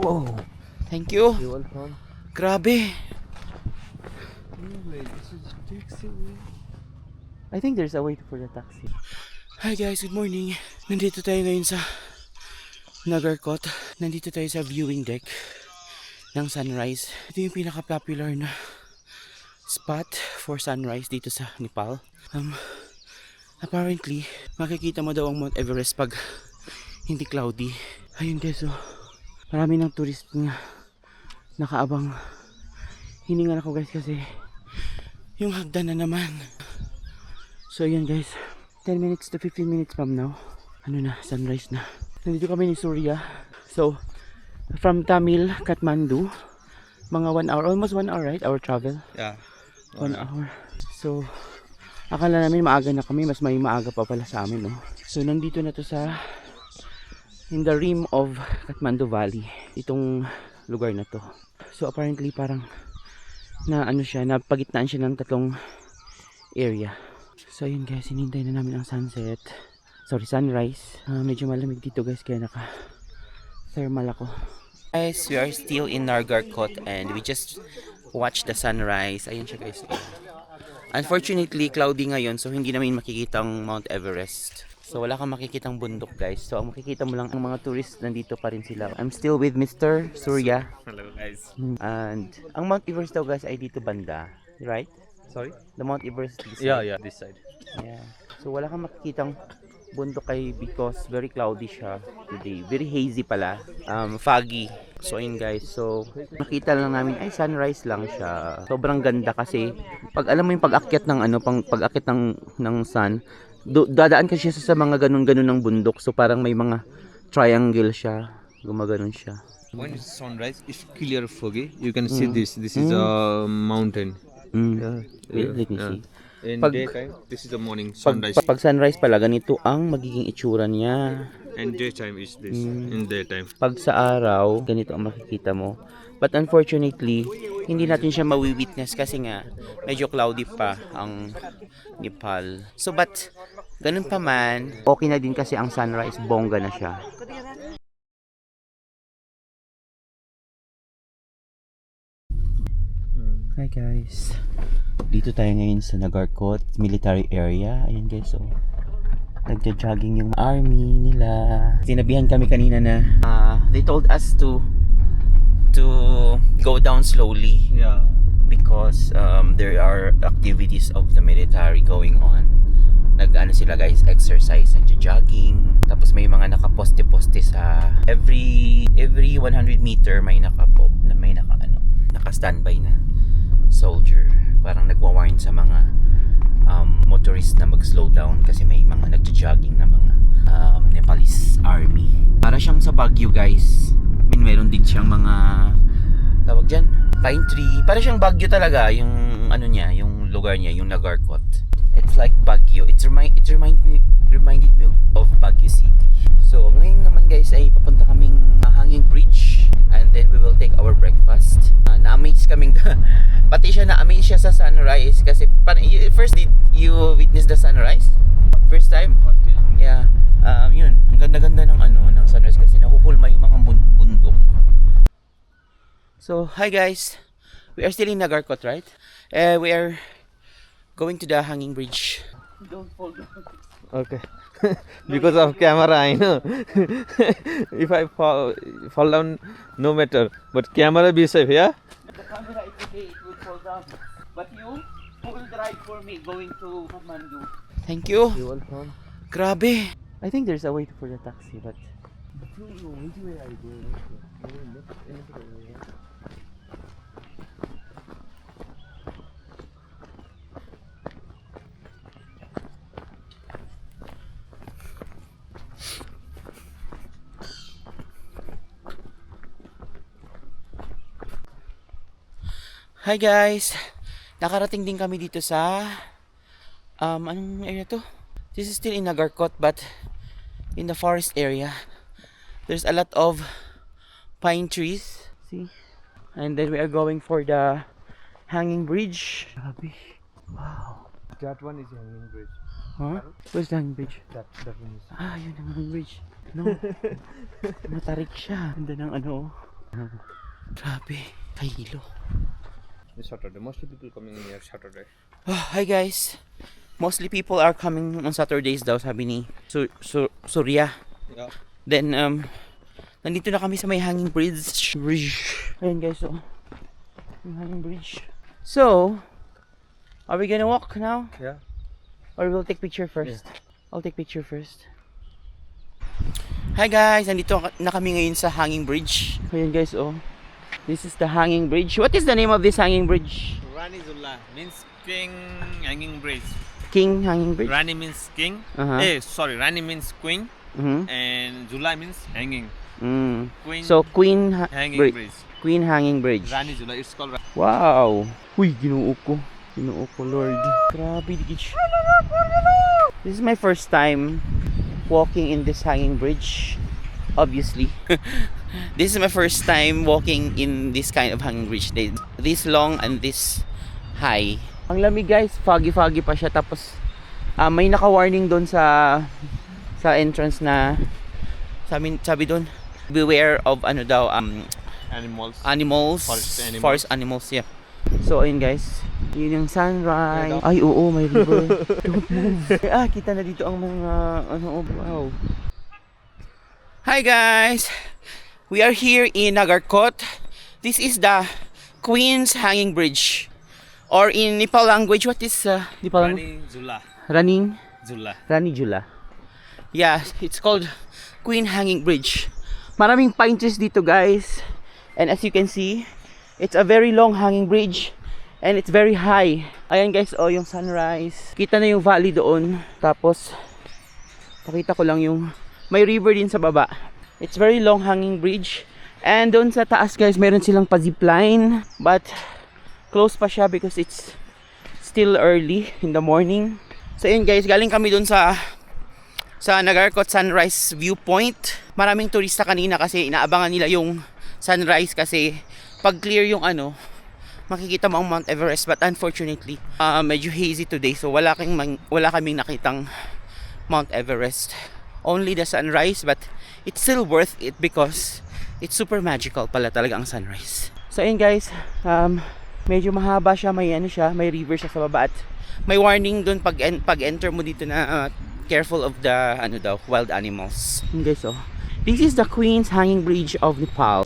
Oh, thank you. You're welcome. Grabe. Anyway, this is taxi. I think there's a way for the taxi. Hi guys, good morning. Nandito tayo ngayon sa Nagarkot. Nandito tayo sa viewing deck ng sunrise. Ito yung pinaka-popular na spot for sunrise dito sa Nepal. Apparently, makikita mo daw ang Mount Everest pag hindi cloudy. Ayun guys, oh. Marami ng tourist na nakaabang. Hiningal ako guys kasi yung hagdan na naman. So yun guys, 10 minutes to 15 minutes from now, ano na, sunrise na. Nandito kami ni Surya. So, from Tamil, Kathmandu, mga 1 hour, almost 1 hour, right? Our travel? Yeah. 1 hour. So, akala namin maaga na kami, mas may maaga pa pala sa amin, no? So, nandito na to sa, in the rim of Kathmandu Valley, itong lugar na to. So, apparently parang, na ano siya, napagitnaan siya ng tatlong area. So ayun guys, hinintay na namin ang sunset. Sorry, sunrise. Medyo malamig dito guys, kaya naka thermal ako. Guys, we are still in Nagarkot and we just watched the sunrise. Ayun siya guys. Unfortunately, cloudy ngayon, so hindi namin makikita ang Mount Everest. So wala kang makikitang bundok guys. So ang makikita mo lang ang mga tourists, nandito pa rin sila. I'm still with Mr. Surya. Hello guys. And ang Mount Everest daw guys ay dito banda, right? Sorry? The Mount Everest this side. Yeah, this side. Yeah. So wala kang makikitang bundok kay because very cloudy siya today. Very hazy pala. Foggy. So ayun guys. So nakita lang namin ay sunrise lang siya. Sobrang ganda kasi pag alam mo yung pag-akyat ng ano, pag-akyat ng sun, dadaan kasi siya sa mga ganun-ganun ng bundok. So parang may mga triangle siya. Gumaganon siya. When it's sunrise, it's clear foggy. You can see this. This is a mountain. Let me see. In Pag- daytime, this is the morning sunrise. Pag sunrise pala, ganito ang magiging itsura niya. And daytime is this. In daytime. Pag sa araw, ganito ang makikita mo. But unfortunately, hindi natin siya mawi-witness kasi nga medyo cloudy pa ang Nepal. So but ganun pa man, okay na din kasi ang sunrise, bongga na siya. Hi guys. Dito tayo ngayon sa Nagarkot military area. Ayan guys, so nagja-jogging yung army nila. Sinabihan kami kanina na they told us to go down slowly. Yeah. Because there are activities of the military going on. Nag-ano sila guys, exercise, nagja-jogging. Tapos may mga nakaposte-poste sa every 100 meter may naka-standby na soldier. Parang nagwa-warn sa mga motorist na mag-slow down kasi may mga nagja-jogging na mga Nepalese army. Para siyang sa Baguio guys. Meron din siyang mga tawag dyan, pine tree. Para siyang Baguio talaga yung ano niya, yung lugar niya, yung Nagarkot. It's like Baguio. It reminded me of Baguio City. So ngayon naman guys ay papunta kaming Hanging Bridge and then we will take our breakfast. Na-amaze kaming pati siya na-amaze siya sa sunrise kasi first did you witness the sunrise? First time? Yeah. Yun, ang ganda-ganda ng sunrise kasi nahuhulma yung mga bundok. So, hi guys. We are still in Nagarkot, right? We are going to the Hanging Bridge. Don't fall down. Okay. Because of camera, I know. If I fall down, no matter. But camera be safe, yeah? The camera is okay, it will fall down. But you will drive for me going to Kathmandu. Thank you. You're welcome. Grabe. I think there's a way for the taxi, but hi guys. Nakarating din kami dito sa anong area to? This is still in Nagarkot but in the forest area. There's a lot of pine trees. See? And then we are going for the Hanging Bridge. Grabe. Wow. That one is Hanging Bridge. Huh? Where's the Hanging Bridge? That one is. Ah, yun ang Hanging Bridge. No. Matarik siya. Ganda ng ano. Grabe, kahilo. Saturday. Mostly people coming here Saturday. Hi guys. Mostly people are coming on Saturdays daw, sabi ni Surya. Yeah. Then nandito na kami sa may hanging bridge. Ayan guys, oh. Yung hanging bridge. So, are we gonna walk now? Yeah. Or we'll take picture first? I'll take picture first. Hi guys, nandito na kami ngayon sa hanging bridge. Ayan guys, oh. This is the hanging bridge. What is the name of this hanging bridge? Rani Zula means king hanging bridge. King Hanging Bridge? Rani means king. Sorry, Rani means queen, and Zula means hanging. Queen. So, Queen hanging Bridge. bridge. Queen Hanging Bridge. Rani Zula. It's called. Wow! Uy, ginoo ko. Ginoo ko, Lord. Grabe, digit. This is my first time walking in this hanging bridge. Obviously. This is my first time walking in this kind of hanging bridge. This long and this high. Ang lamig guys, foggy pa siya. Tapos may naka-warning doon sa entrance na sabi doon, beware of animals, forest animals, yeah. So ayun guys, yun yung sunrise. Ay oo, may river. Don't move. Kita na dito ang mga wow. Hi guys, we are here in Nagarkot. This is the Queen's Hanging Bridge. Or in Nepal language, what is Nepal language? Rani Zula. Rani Jula. Yeah, it's called Queen Hanging Bridge. Maraming pine trees dito guys. And as you can see, it's a very long hanging bridge. And it's very high. Ayan guys, oh yung sunrise. Kita na yung valley doon. Tapos, pakita ko lang yung may river din sa baba. It's very long hanging bridge. And doon sa taas guys, meron silang pa-zipline. But close pa siya because it's still early in the morning. So yun guys, galing kami dun sa Nagarkot Sunrise Viewpoint. Maraming turista kanina kasi inaabangan nila yung sunrise kasi pag clear yung makikita mo ang Mount Everest. But unfortunately, medyo hazy today, so wala kaming nakitang Mount Everest. Only the sunrise, but it's still worth it because it's super magical pala talaga ang sunrise. So yun guys, medyo mahaba siya, may river siya sa baba at may warning doon pag enter mo dito na careful of the wild animals. Yun guys, oh. This is the Queen's Hanging Bridge of Nepal.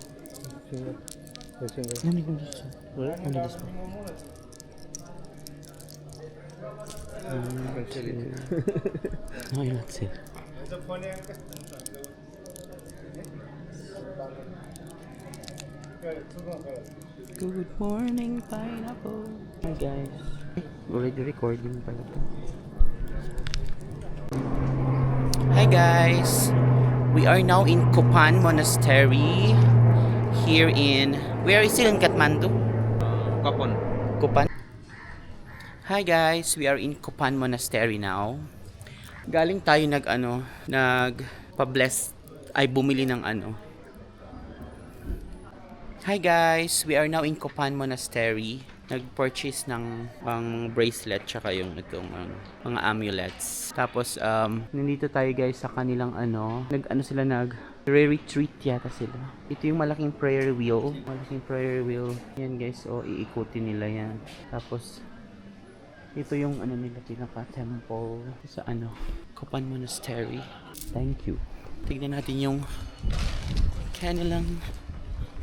No, you're not safe. Good morning, pineapple. Hi guys. Already recording pala to. Hi guys. We are now in Kopan Monastery. Here in... Where is it in Kathmandu? Kopan. Hi guys. We are in Kopan Monastery now. Galing tayo nagpa-bless ay bumili ng Hi guys, we are now in Kopan Monastery. Nag-purchase ng bracelet tsaka yung itong mga amulets. Tapos nandito tayo guys sa kanilang nag-retreat yata sila. Ito yung malaking prayer wheel. Yan guys, iikutin nila yan. Tapos ito yung nila pinaka-temple sa Kopan Monastery. Thank you. Tignan natin yung kanilang...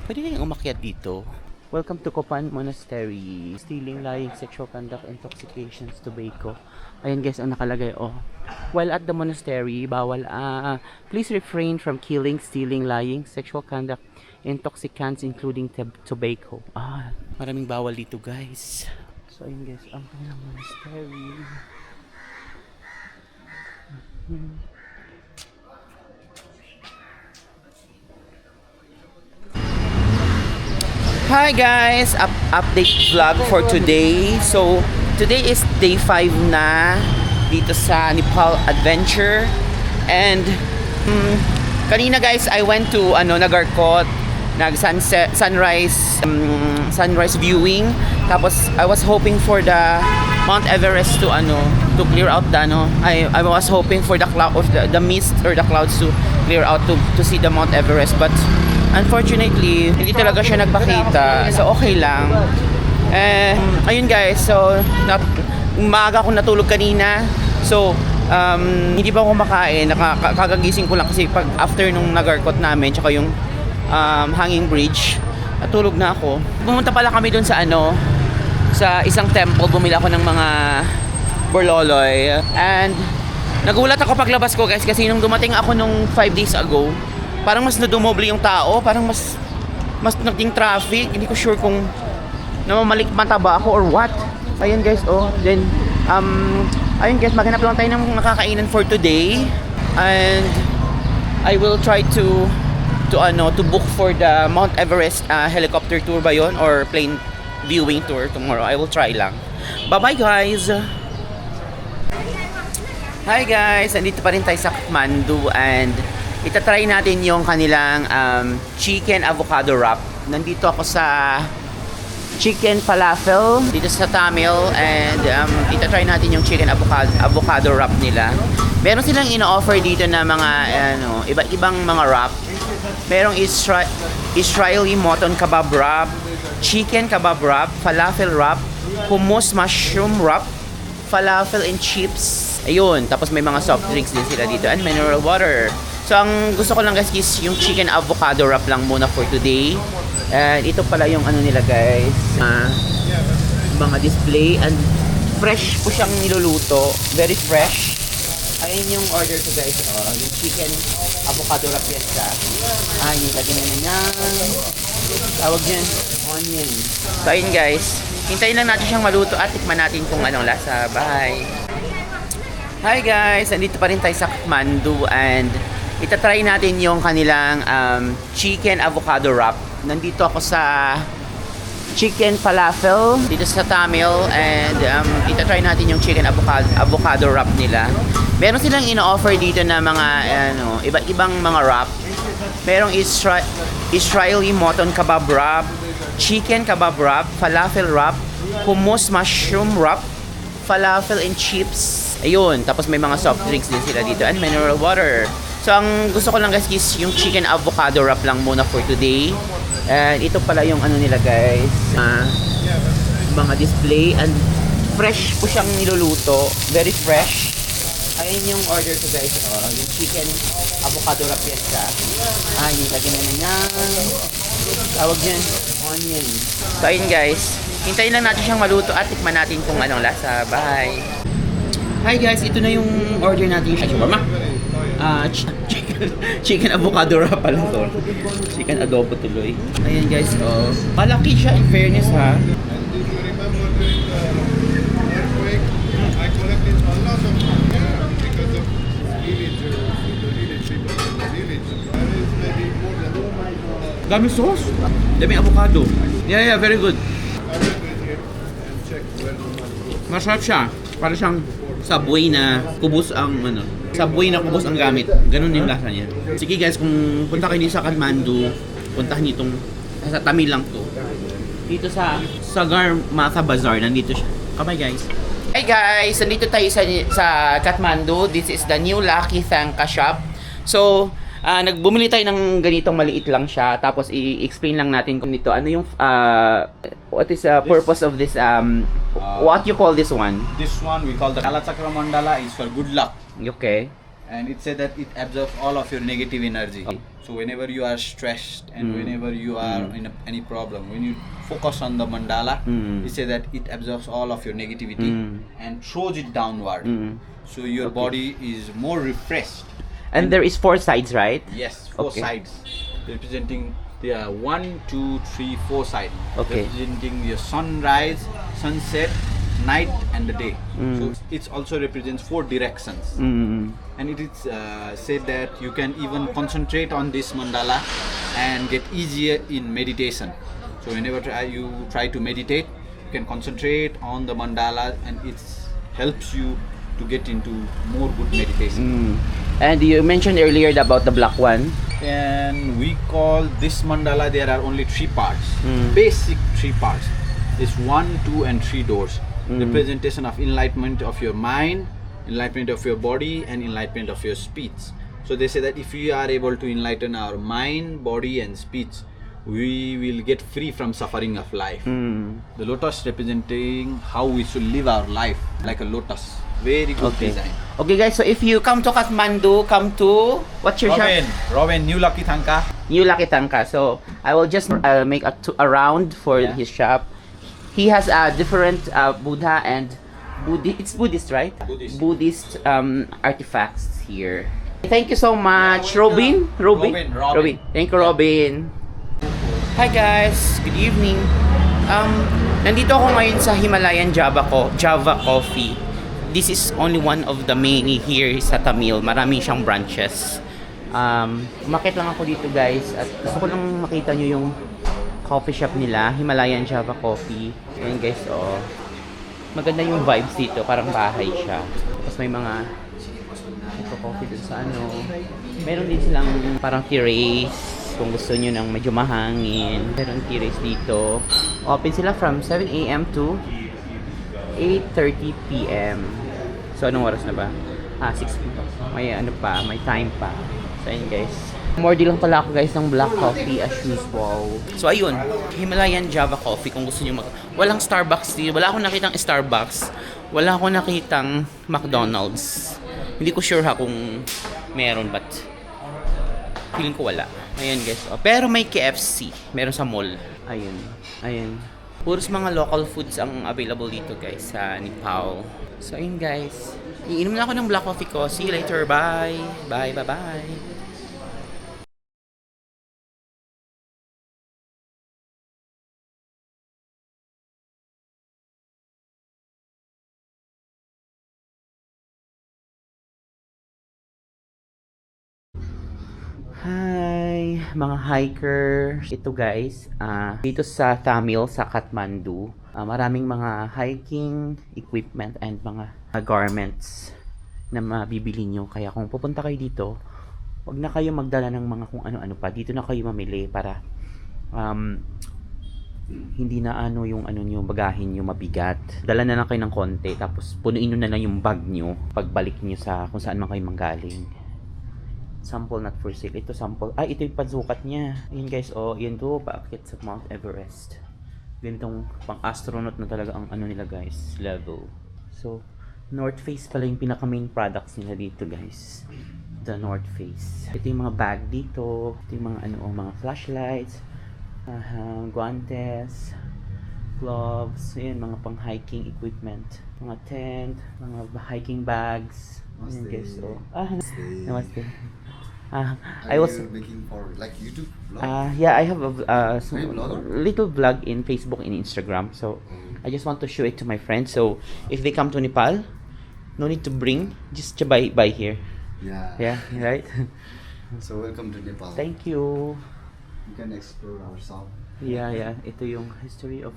Pwede kayong umakyat dito. Welcome to Kopan Monastery. Stealing, lying, sexual conduct, intoxications, tobacco. Ayan guys, ang nakalagay, While at the monastery, bawal, please refrain from killing, stealing, lying, sexual conduct, intoxicants, including tobacco. Maraming bawal dito guys. So ayun guys, ang monastery. Hi guys! Update vlog for today. So, today is day 5 na dito sa Nepal Adventure. And, kanina guys, I went to Nagarkot. Sunrise viewing. Tapos, I was hoping for the Mount Everest to clear out I was hoping for the mist or the clouds to clear out to see the Mount Everest. But, Unfortunately, hindi talaga siya nagpakita. So, okay lang. Ayun guys, so, maaga akong natulog kanina. So, hindi pa ako makain. Kakagising ko lang kasi pag after nung nag-workout namin, tsaka yung hanging bridge, natulog na ako. Pumunta pala kami dun sa sa isang temple. Bumili ako ng mga borloloy. And, nagulat ako paglabas ko guys kasi nung dumating ako nung 5 days ago, parang mas nadumoble yung tao, parang mas naging traffic. Hindi ko sure kung namamalikmata ba ako or what. Ayun guys, then ayun guys, maghanap lang tayo ng makakainan for today. And I will try to book for the Mount Everest helicopter tour ba yun or plane viewing tour tomorrow. I will try lang. Bye-bye guys. Hi guys, andito pa rin tayo sa Kathmandu and itatry natin yung kanilang chicken avocado wrap. Nandito ako sa chicken falafel dito sa Tamil and itatry natin yung chicken avocado wrap nila. Meron silang ino-offer dito na mga iba-ibang mga wrap. Merong Israeli mutton kebab wrap, chicken kebab wrap, falafel wrap, hummus mushroom wrap, falafel and chips. Ayun, tapos may mga soft drinks din sila dito and mineral water. So, ang gusto ko lang guys is yung chicken avocado wrap lang muna for today. And ito pala yung nila guys. Mga display and fresh po siyang niluluto. Very fresh. Ayun yung order ko guys. Yung chicken avocado wrap fiesta. Nilagyan na niya. Tawag niyan, onion. So, ayun guys. Hintayin lang natin siyang maluto at tikman natin kung anong lasa. Bye! Hi guys! Andito pa rin tayo sa Kathmandu and itatry natin yung kanilang chicken avocado wrap. Nandito ako sa chicken falafel dito sa Tamil and itatry natin yung chicken avocado wrap nila. Meron silang ino-offer dito na mga iba-ibang mga wrap. Merong Israeli mutton kebab wrap, chicken kebab wrap, falafel wrap, hummus mushroom wrap, falafel and chips. Ayun, tapos may mga soft drinks din sila dito and mineral water. So, ang gusto ko lang guys is yung chicken avocado wrap lang muna for today. And ito pala yung nila guys. Mga display and fresh po siyang niluluto. Very fresh. Ayun yung order ko guys. Yung chicken avocado wrap fiesta. Nilagyan na niya. Tawag niyan, onion. So, ayun guys. Hintayin lang natin siyang maluto at tikman natin kung anong lasa. Bye! Hi guys, ito na yung order natin. Shawarma. Chicken avocado wrap pala to. Chicken adobo tuloy. Ayan guys, malaki siya in fairness ha. Dami sauce. Dami avocado. Yeah, very good. Masarap siya. Para siyang Subway na kubos ang Subway na kubos ang gamit. Ganun yung lasa niya. Sige guys, kung punta kayo sa Kathmandu, puntahan niyo itong sa Tamil lang to. Dito sa Sagar Matha Bazaar, nandito siya. Bye guys. Hey guys, nandito tayo sa Kathmandu. This is the new Lucky Thangka shop. So, nagbumili tayo ng ganitong maliit lang siya. Tapos i-explain lang natin kung nito ano yung what is the purpose of this what you call this one? This one we call the Kala Chakra Mandala is for good luck. Okay. And it said that it absorbs all of your negative energy. So whenever you are stressed and whenever you are in any problem, when you focus on the mandala, it says that it absorbs all of your negativity and throws it downward. So your body is more refreshed. And there is 4 sides, right? Yes, 4 sides representing the 1, 2, 3, 4 sides. Okay. Representing your sunrise, sunset, night and the day. So it also represents 4 directions. And it is said that you can even concentrate on this mandala and get easier in meditation. So whenever you try to meditate, you can concentrate on the mandala and it helps you to get into more good meditation. And you mentioned earlier about the black one. And we call this mandala, there are only 3 parts. Basic 3 parts. This 1, 2 and 3 doors. Representation of enlightenment of your mind, enlightenment of your body and enlightenment of your speech. So they say that if we are able to enlighten our mind, body and speech, we will get free from suffering of life. The lotus representing how we should live our life like a lotus. Very good design. Okay guys, so if you come to Kathmandu, come to, what's your shop? Robin, New Lucky Thanka. New Lucky Tangka. So I will just make a round for his shop. He has a different Buddha and it's Buddhist, right? Buddhist artifacts here. Thank you so much, Robin. Thank you, Robin. Hi guys, good evening. Nandito ako ngayon sa Himalayan Java Coffee. This is only one of the many here sa Tamil. Marami siyang branches. Umakit lang ako dito guys at gusto ko lang makita nyo yung coffee shop nila, Himalayan Java Coffee. Ayan guys, oh. Maganda yung vibes dito, parang bahay siya. Tapos may mga coffee dun sa ano. Meron din silang parang terrace kung gusto nyo ng medyo mahangin. Meron terrace dito. Open sila from 7 a.m. to 8:30 p.m. So anong oras na ba? 6 p.m. May ano pa, may time pa. So ayun guys. Mordi lang pala ako guys ng black coffee as usual. So ayun, Himalayan Java Coffee kung gusto niyo walang Starbucks dito. Wala akong nakitang Starbucks. Wala akong nakitang McDonald's. Hindi ko sure ha kung meron but feeling ko wala. Ayan guys. Oh. Pero may KFC. Meron sa mall. Ayun. Puros mga local foods ang available dito guys sa Nepal. So ayun guys. Iinom na ako ng black coffee ko. See you later. Bye. Bye. Hi, mga hikers. Ito guys, dito sa Tamil, sa Kathmandu, maraming mga hiking equipment and mga garments na mabibili nyo. Kaya kung pupunta kayo dito, wag na kayo magdala ng mga kung ano-ano pa. Dito na kayo mamili para hindi na yung bagahin nyo mabigat. Dala na lang kayo ng konti, tapos punuin nyo na lang yung bag nyo pagbalik nyo sa kung saan man kayo manggaling. Sample not for sale. Ito sample. Ito yung pansukat niya. Ayun guys, yun to, paakyat sa Mount Everest. Ganitong pang astronaut na talaga ang nila guys, level. So, North Face pala yung pinaka main products nila dito guys. The North Face. Ito yung mga bag dito. Ito yung mga mga flashlights, guantes, gloves, ayan, mga pang hiking equipment, mga tent, mga hiking bags. Ayan guys, namaste. I was making for like YouTube vlog? Yeah, I have a blogger? little vlog in Facebook and Instagram. So I just want to show it to my friends. So if they come to Nepal, no need to bring, just buy here. Yeah. Yeah, right. So welcome to Nepal. Thank you. You can explore ourselves. Yeah. Ito yung history of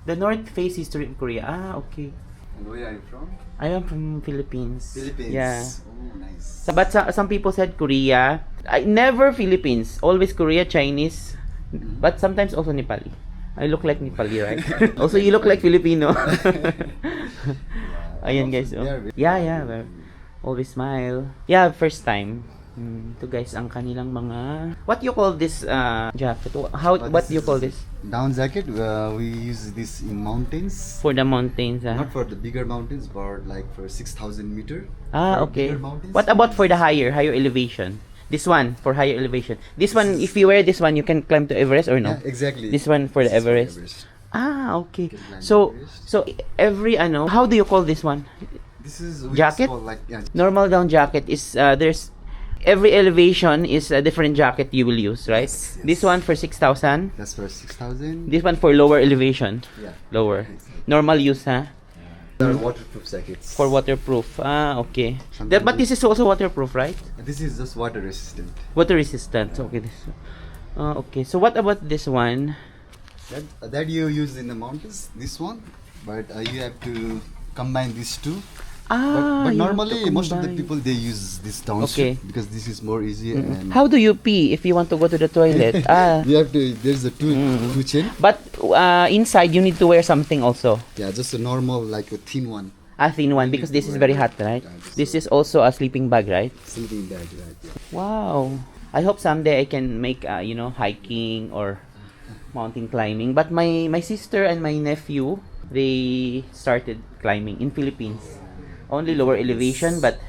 the North Face history of Korea. Okay. And where are you from? I am from Philippines. Philippines. Yeah. Oh, nice. But some people said Korea. I never Philippines. Always Korea, Chinese. But sometimes also Nepali. I look like Nepali, right? Also, you look like Filipino. Ayan guys. Yeah. Always smile. Yeah, first time. Ito guys, ang kanilang mga... What you call this jacket? What do you call this? Down jacket. We use this in mountains. For the mountains. Not for the bigger mountains, but like for 6,000 meter. Okay. Bigger mountains. What about for the higher elevation? This one, for higher elevation. This one, if you wear this one, you can climb to Everest or no? Yeah, exactly. This one for the This is for Everest. Okay. You can climb So Everest. every how do you call this one? This is Jacket? called like Normal down jacket is there's every elevation is a different jacket you will use, right? Yes. This one for 6,000. That's for 6,000. This one for lower elevation. Yeah. Lower. Exactly. Normal use, huh? They're waterproof jackets. For waterproof. Okay. Something But this is also waterproof, right? This is just water resistant. Water resistant. Okay. Okay. So what about this one? That you use in the mountains. This one, but you have to combine these two. But you have to normally most of the combine. people they use this downstream Okay. because this is more easy and How do you pee if you want to go to the toilet? you have to. There's a two chain. But inside you need to wear something also. Yeah, just a normal like a thin one. A thin one because this is very hot, right? This is also a sleeping bag, right? Sleeping bag, right? Yeah. Wow. I hope someday I can make, hiking or mountain climbing. But my sister and my nephew, they started climbing in Philippines. Only lower elevation, but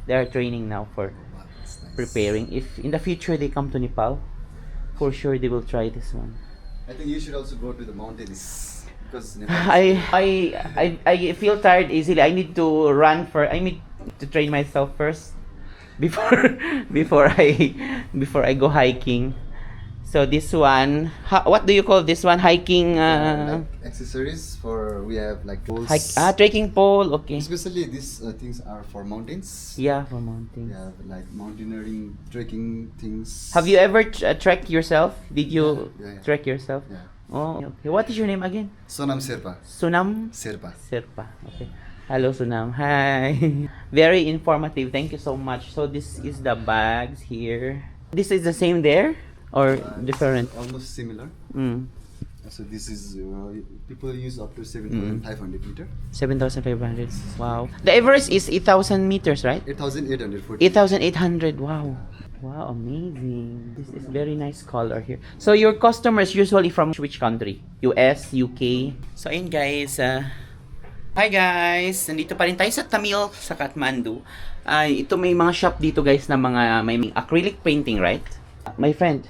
they are training now for That's nice. preparing. If in the future they come to Nepal, for sure they will try this one. I think you should also go to the mountains because Nepal I feel tired easily. I need to I need to train myself first before before I go hiking. So this one, what do you call this one? Hiking like accessories for we have like poles. trekking pole. Okay. Especially these things are for mountains. Yeah, for mountains. We have like mountaineering, trekking things. Have you ever trekked yourself? Did you Yeah, yeah. trek yourself? Yeah. Oh, okay. What is your name again? Sonam Sherpa. Sunam Sherpa. Sherpa. Okay. Hello, Sunam. Hi. Very informative. Thank you so much. So this is the bags here. This is the same there or different? Almost similar. Mm. So this is people use up to 7,500 meter. 7,500. Wow. The Everest is 8,000 meters, right? 8,840. 8,800. Wow. Wow, amazing. This is very nice color here. So your customers usually from which country? US, UK? So ayun guys, hi guys! Nandito pa rin tayo sa Tamil, sa Kathmandu. Ito may mga shop dito guys na may acrylic painting, right? My friend,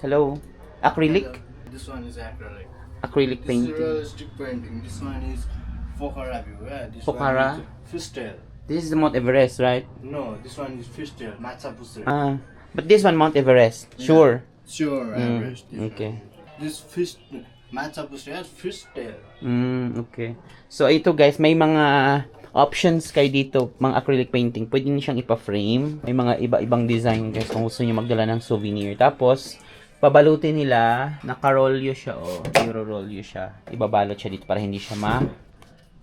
hello. Acrylic? This one is acrylic. Acrylic This painting. is realistic painting. This one is Pokhara view. Yeah, this Pokhara? one is fishtail. This is the Mount Everest, right? No, this one is fishtail. Matchapusre. But this one, Mount Everest. Sure. Sure, Everest. This Okay. one. This fish Matchapusre has fishtail. Okay. So ito guys, may mga options kayo dito, mga acrylic painting. Pwede niyo siyang ipa-frame. May mga iba-ibang design guys kung gusto niyo magdala ng souvenir. Tapos, pabalutin nila, naka-rolyo siya i-rolyo siya. Ibabalot siya dito para hindi siya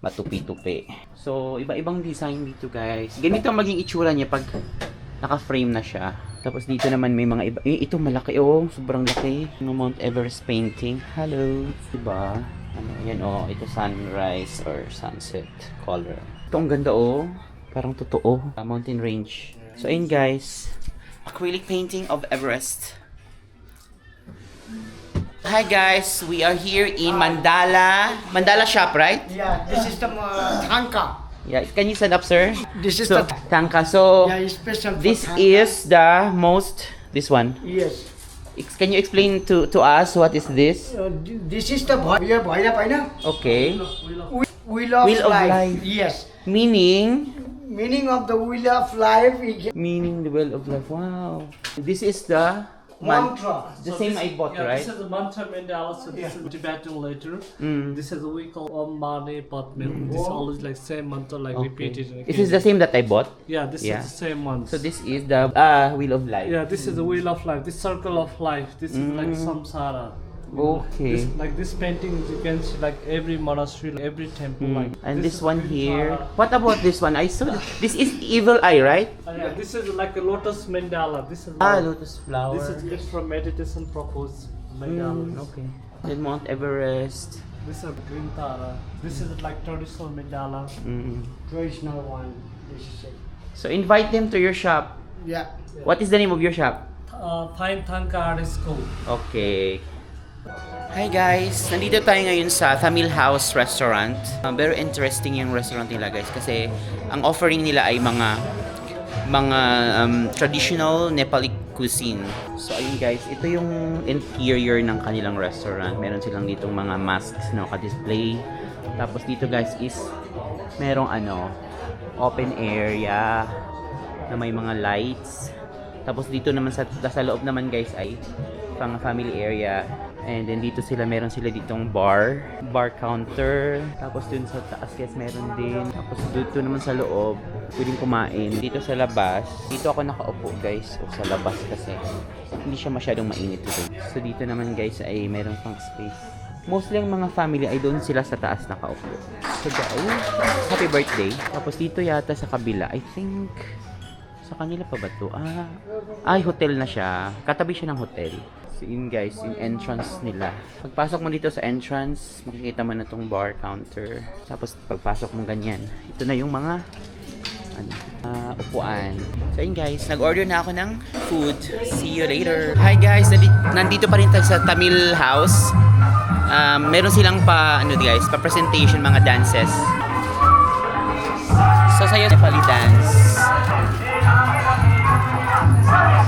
matupi-tupi. So, iba-ibang design dito guys. Ganito ang maging itsura niya pag naka-frame na siya. Tapos dito naman may mga iba. Ito malaki sobrang laki. Ng Mount Everest painting. Hello. Diba? Yan ito sunrise or sunset color. Ito ang ganda Parang totoo. Mountain range. So ayun guys. Acrylic painting of Everest. Hi guys, we are here in Mandala shop, right? Yeah, this is the Tanka. Yeah, can you stand up, sir? This is So, the Tanka. So, yeah, special. for this Tanka. is this one. Yes. Can you explain to us what is this? This is the Bhaira. Okay. Wheel of Wheel of life. life. Yes. Meaning Meaning of the wheel of life is the well of life. Wow. This is the mantra. The same I bought, Yeah, right? this is a mantra mandala, so this is Tibetan letter. This is we call Om Mani Padme. This is always like same mantra, like repeated. This is the same that I bought. Yeah, this Yeah. is the same one. So this is the wheel of life. Yeah, this is the wheel of life. This circle of life. This is like samsara. Okay. This painting you can see like every monastery, every temple. Like And this is one here. samsara. What about this one? I saw this is evil eye, right? Yeah, this is like a lotus mandala. This is Lotus flower. this is just for meditation purpose mandala. Okay. Then Mount Everest. This is green tara. This is like traditional mandala. Traditional one. This is it. So invite them to your shop. Yeah. What is the name of your shop? Fine Tanka Art School. Okay. Hi guys! Nandito tayo ngayon sa Tamil House Restaurant. Very interesting yung restaurant nila guys kasi ang offering nila ay mga traditional Nepali cuisine. So ayun guys, ito yung interior ng kanilang restaurant. Meron silang ditong mga masks na naka-display. Tapos dito guys is merong open area na may mga lights. Tapos dito naman sa loob naman guys ay pang family area. And then dito meron sila ditong bar counter. Tapos dun sa taas guys meron din. Tapos dito naman sa loob, pwedeng kumain. Dito sa labas, dito ako nakaupo guys. O sa labas kasi hindi siya masyadong mainit dito. So dito naman guys ay meron pang space. Mostly ang mga family ay doon sila sa taas nakaupo. So guys, happy birthday. Tapos dito yata sa kabila, I think sa kanila pa ba to? Ay, hotel na siya. Katabi siya ng hotel. So yun guys, yung entrance nila. Pagpasok mo dito sa entrance, makikita mo na tong bar counter. Tapos pagpasok mo ganyan, ito na yung mga upuan. So yun guys, nag-order na ako ng food. See you later. Hi guys, nandito pa rin tayo sa Tamil House. Meron silang pa-presentation, mga dances. So sa'yo, Nepali dance. Sorry.